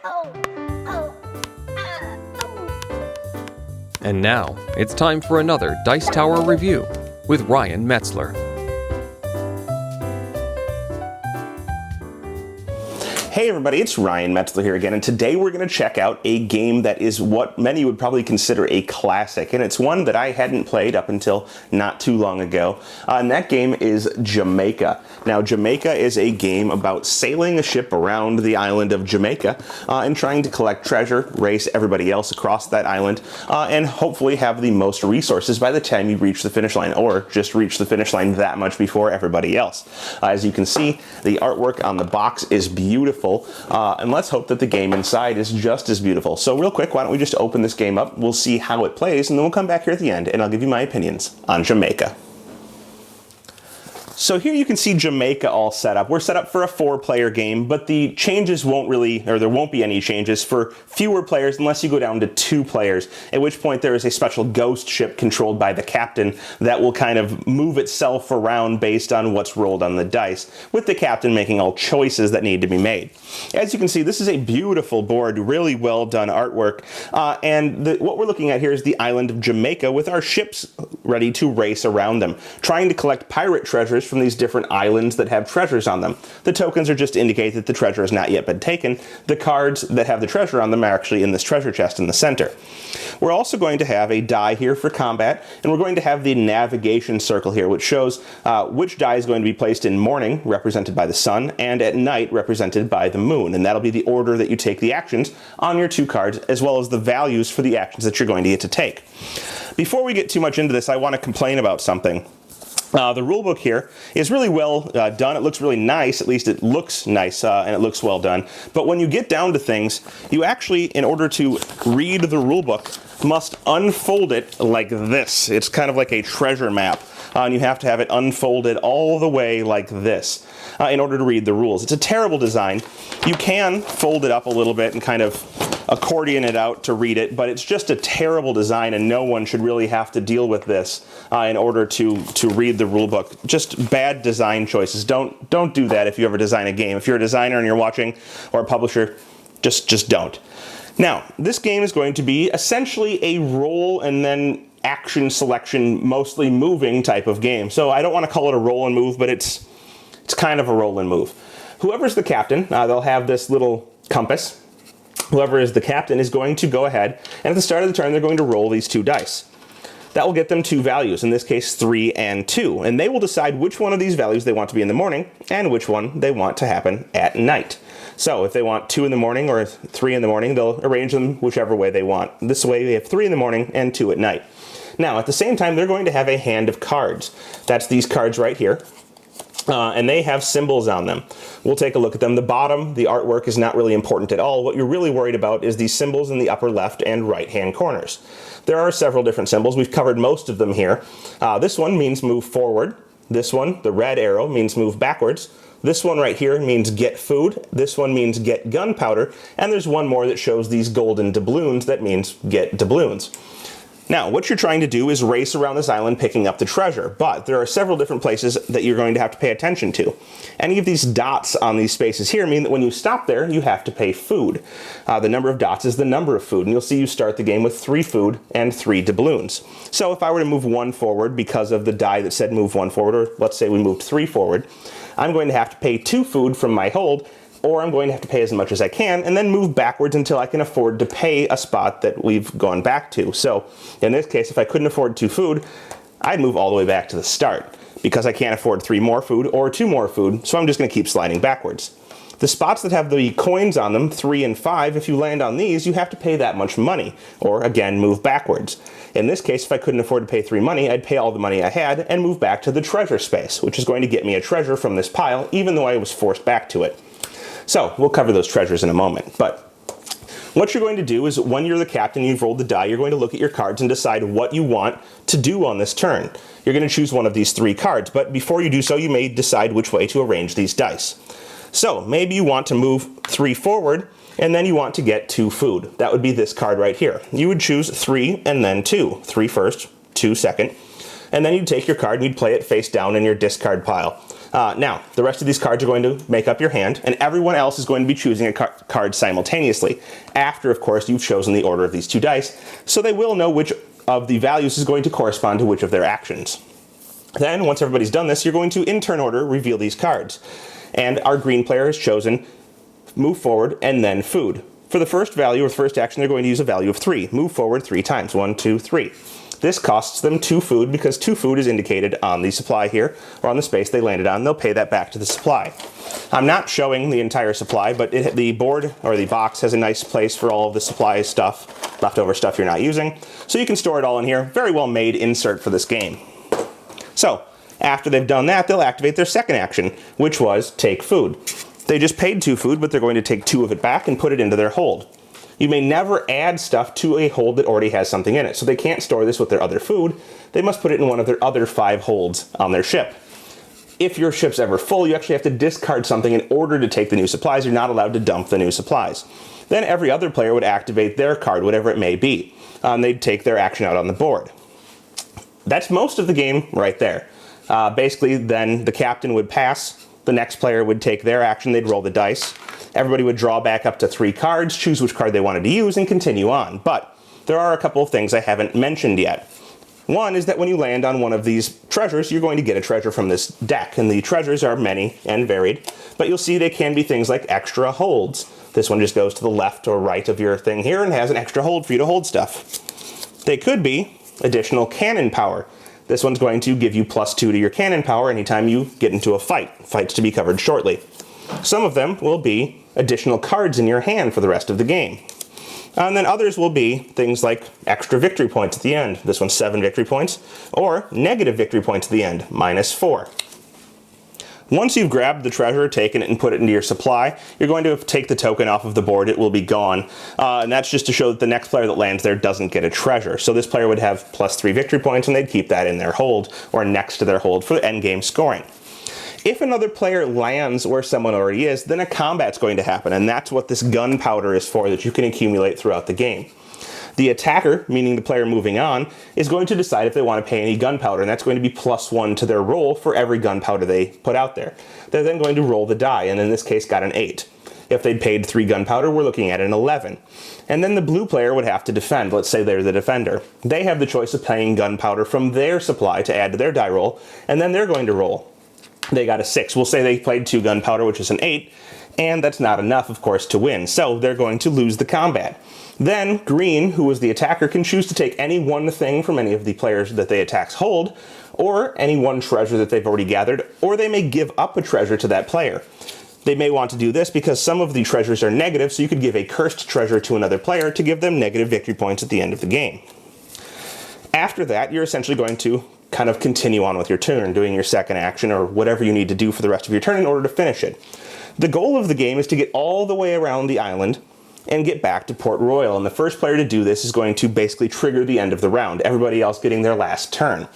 And now, it's time for another Dice Tower review with Ryan Metzler. Hey everybody, it's Ryan Metzler here again, and today we're going to check out a game that is what many would probably consider a classic, and it's one that I hadn't played up until not too long ago, and that game is Jamaica. Now, Jamaica is a game about sailing a ship around the island of Jamaica and trying to collect treasure, race everybody else across that island, and hopefully have the most resources by the time you reach the finish line, or just reach the finish line that much before everybody else. As you can see, the artwork on the box is beautiful. And let's hope that the game inside is just as beautiful. So real quick, why don't we just open this game up, we'll see how it plays, and then we'll come back here at the end and I'll give you my opinions on Jamaica. So here you can see Jamaica all set up. We're set up for a 4-player game, but the changes won't really, or there won't be any changes for fewer players unless you go down to 2 players, at which point there is a special ghost ship controlled by the captain that will kind of move itself around based on what's rolled on the dice, with the captain making all choices that need to be made. As you can see, this is a beautiful board, really well done artwork, and what we're looking at here is the island of Jamaica with our ships ready to race around them, trying to collect pirate treasures from these different islands that have treasures on them. The tokens are just to indicate that the treasure has not yet been taken. The cards that have the treasure on them are actually in this treasure chest in the center. We're also going to have a die here for combat, and we're going to have the navigation circle here, which shows which die is going to be placed in morning, represented by the sun, and at night, represented by the moon. And that'll be the order that you take the actions on your 2 cards, as well as the values for the actions that you're going to get to take. Before we get too much into this, I want to complain about something. The rulebook here is really well done. It looks really nice, at least it looks nice, and it looks well done. But when you get down to things, you actually, in order to read the rulebook, must unfold it like this. It's kind of like a treasure map, and you have to have it unfolded all the way like this in order to read the rules. It's a terrible design. You can fold it up a little bit and kind of accordion it out to read it, but it's just a terrible design, and no one should really have to deal with this in order to read the rulebook. Just bad design choices. Don't do that if you ever design a game. If you're a designer and you're watching, or a publisher, just don't. Now, this game is going to be essentially a roll and then action selection, mostly moving type of game. So I don't want to call it a roll and move, but it's kind of a roll and move. Whoever's the captain, they'll have this little compass. Whoever is the captain is going to go ahead, and at the start of the turn, they're going to roll these 2 dice. That will get them 2 values, in this case 3 and 2, and they will decide which one of these values they want to be in the morning and which one they want to happen at night. So if they want 2 in the morning or 3 in the morning, they'll arrange them whichever way they want. This way they have 3 in the morning and 2 at night. Now, at the same time, they're going to have a hand of cards. That's these cards right here. And they have symbols on them. We'll take a look at them. The bottom, the artwork, is not really important at all. What you're really worried about is these symbols in the upper left and right hand corners. There are several different symbols. We've covered most of them here. This one means move forward. This one, the red arrow, means move backwards. This one right here means get food. This one means get gunpowder. And there's one more that shows these golden doubloons that means get doubloons. Now, what you're trying to do is race around this island picking up the treasure, but there are several different places that you're going to have to pay attention to. Any of these dots on these spaces here mean that when you stop there, you have to pay food. The number of dots is the number of food, and you'll see you start the game with 3 food and 3 doubloons. So if I were to move 1 forward because of the die that said move 1 forward, or let's say we moved 3 forward, I'm going to have to pay 2 food from my hold, or I'm going to have to pay as much as I can, and then move backwards until I can afford to pay a spot that we've gone back to. So, in this case, if I couldn't afford 2 food, I'd move all the way back to the start, because I can't afford 3 more food or 2 more food, so I'm just going to keep sliding backwards. The spots that have the coins on them, 3 and 5, if you land on these, you have to pay that much money, or again, move backwards. In this case, if I couldn't afford to pay 3 money, I'd pay all the money I had and move back to the treasure space, which is going to get me a treasure from this pile, even though I was forced back to it. So, we'll cover those treasures in a moment, but what you're going to do is when you're the captain, you've rolled the die, you're going to look at your cards and decide what you want to do on this turn. You're going to choose one of these 3 cards, but before you do so, you may decide which way to arrange these dice. So, maybe you want to move 3 forward, and then you want to get 2 food. That would be this card right here. You would choose 3 and then 2. 3 first, 2 second. And then you'd take your card and you'd play it face down in your discard pile. Now, the rest of these cards are going to make up your hand, and everyone else is going to be choosing a card simultaneously, after, of course, you've chosen the order of these 2 dice, so they will know which of the values is going to correspond to which of their actions. Then, once everybody's done this, you're going to, in turn order, reveal these cards. And our green player has chosen move forward and then food. For the first value, or the first action, they're going to use a value of 3. Move forward 3 times. 1, 2, 3. This costs them 2 food because 2 food is indicated on the supply here, or on the space they landed on. They'll pay that back to the supply. I'm not showing the entire supply, but the board, or the box, has a nice place for all of the supply stuff, leftover stuff you're not using. So you can store it all in here. Very well made insert for this game. So, after they've done that, they'll activate their second action, which was take food. They just paid 2 food, but they're going to take 2 of it back and put it into their hold. You may never add stuff to a hold that already has something in it, so they can't store this with their other food. They must put it in one of their other 5 holds on their ship. If your ship's ever full, you actually have to discard something in order to take the new supplies. You're not allowed to dump the new supplies. Then every other player would activate their card, whatever it may be. They'd take their action out on the board. That's most of the game right there. Basically, then the captain would pass. The next player would take their action. They'd roll the dice. Everybody would draw back up to 3 cards, choose which card they wanted to use, and continue on. But there are a couple of things I haven't mentioned yet. One is that when you land on one of these treasures, you're going to get a treasure from this deck, and the treasures are many and varied, but you'll see they can be things like extra holds. This one just goes to the left or right of your thing here and has an extra hold for you to hold stuff. They could be additional cannon power. This one's going to give you +2 to your cannon power anytime you get into a fight. Fights to be covered shortly. Some of them will be additional cards in your hand for the rest of the game. And then others will be things like extra victory points at the end. This one's 7 victory points. Or negative victory points at the end, -4. Once you've grabbed the treasure, taken it, and put it into your supply, you're going to take the token off of the board. It will be gone. And that's just to show that the next player that lands there doesn't get a treasure. So this player would have +3 victory points, and they'd keep that in their hold, or next to their hold, for the endgame scoring. If another player lands where someone already is, then a combat's going to happen, and that's what this gunpowder is for, that you can accumulate throughout the game. The attacker, meaning the player moving on, is going to decide if they want to pay any gunpowder, and that's going to be +1 to their roll for every gunpowder they put out there. They're then going to roll the die, and in this case got an 8. If they'd paid 3 gunpowder, we're looking at an 11. And then the blue player would have to defend. Let's say they're the defender. They have the choice of paying gunpowder from their supply to add to their die roll, and then they're going to roll. They got a 6. We'll say they played 2 gunpowder, which is an 8, and that's not enough, of course, to win. So they're going to lose the combat. Then green, who is the attacker, can choose to take any one thing from any of the players that they attack's hold, or any one treasure that they've already gathered, or they may give up a treasure to that player. They may want to do this because some of the treasures are negative, so you could give a cursed treasure to another player to give them negative victory points at the end of the game. After that, you're essentially going to kind of continue on with your turn, doing your second action or whatever you need to do for the rest of your turn in order to finish it. The goal of the game is to get all the way around the island and get back to Port Royal, and the first player to do this is going to basically trigger the end of the round, everybody else getting their last turn.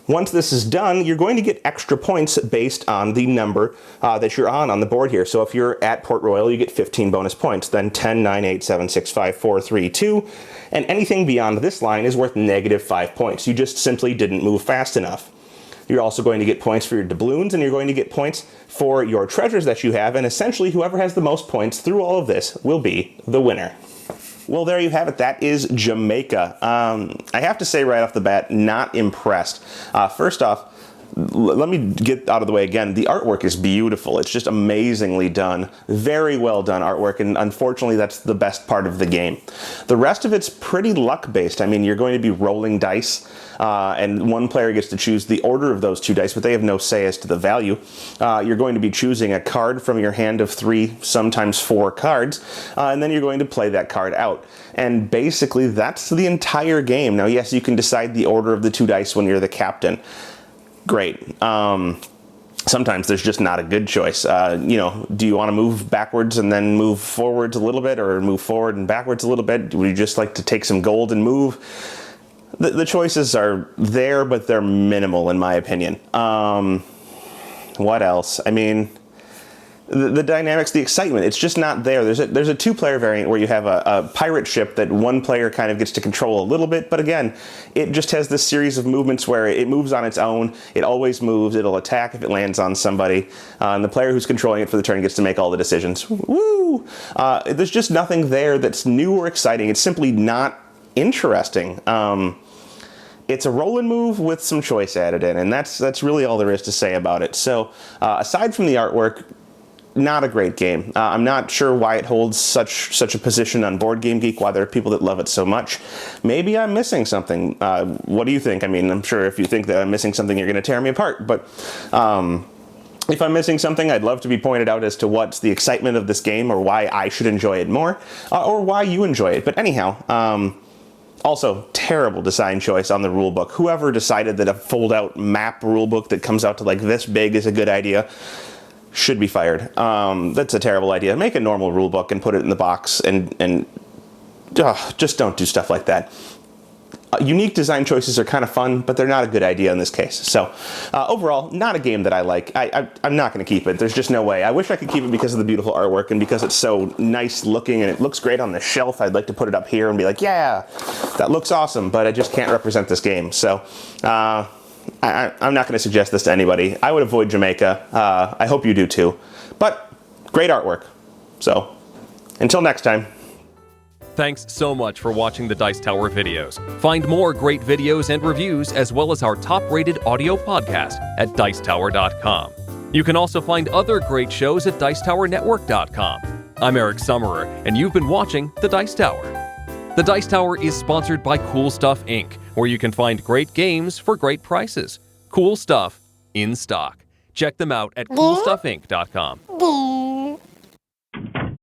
Once this is done, you're going to get extra points based on the number that you're on the board here. So if you're at Port Royal, you get 15 bonus points, then 10, 9, 8, 7, 6, 5, 4, 3, 2, and anything beyond this line is worth -5 points. You just simply didn't move fast enough. You're also going to get points for your doubloons, and you're going to get points for your treasures that you have, and essentially whoever has the most points through all of this will be the winner. Well, there you have it. That is Jamaica. I have to say right off the bat, not impressed. First off, let me get out of the way again. The artwork is beautiful. It's just amazingly done. Very well done artwork, and unfortunately that's the best part of the game. The rest of it's pretty luck-based. I mean, you're going to be rolling dice, and one player gets to choose the order of those 2 dice, but they have no say as to the value. You're going to be choosing a card from your hand of 3, sometimes 4 cards, and then you're going to play that card out. And basically, that's the entire game. Now, yes, you can decide the order of the 2 dice when you're the captain. Great. Sometimes there's just not a good choice. Do you want to move backwards and then move forwards a little bit, or move forward and backwards a little bit? Would you just like to take some gold and move? The choices are there, but they're minimal in my opinion. What else? I mean, the dynamics, the excitement, it's just not there. There's a 2-player variant where you have a pirate ship that one player kind of gets to control a little bit, but again, it just has this series of movements where it moves on its own. It always moves. It'll attack if it lands on somebody, and the player who's controlling it for the turn gets to make all the decisions. Woo! There's just nothing there that's new or exciting. It's simply not interesting. It's a roll and move with some choice added in, and that's really all there is to say about it. So, aside from the artwork, not a great game. I'm not sure why it holds such a position on Board Game Geek, why there are people that love it so much. Maybe I'm missing something. What do you think? I mean, I'm sure if you think that I'm missing something, you're going to tear me apart, but if I'm missing something, I'd love to be pointed out as to what's the excitement of this game, or why I should enjoy it more, or why you enjoy it. But anyhow, also, terrible design choice on the rulebook. Whoever decided that a fold-out map rulebook that comes out to like this big is a good idea should be fired. That's a terrible idea. Make a normal rulebook and put it in the box, and just don't do stuff like that. Unique design choices are kind of fun, but they're not a good idea in this case. So overall, not a game that I like. I'm not going to keep it. There's just no way. I wish I could keep it because of the beautiful artwork and because it's so nice looking and it looks great on the shelf. I'd like to put it up here and be like, yeah, that looks awesome, but I just can't represent this game. So I'm not going to suggest this to anybody. I would avoid Jamaica. I hope you do too. But great artwork. So until next time. Thanks so much for watching the Dice Tower videos. Find more great videos and reviews, as well as our top-rated audio podcast at Dicetower.com. You can also find other great shows at DicetowerNetwork.com. I'm Eric Summerer, and you've been watching The Dice Tower. The Dice Tower is sponsored by Cool Stuff Inc., where you can find great games for great prices. Cool stuff in stock. Check them out at CoolStuffInc.com.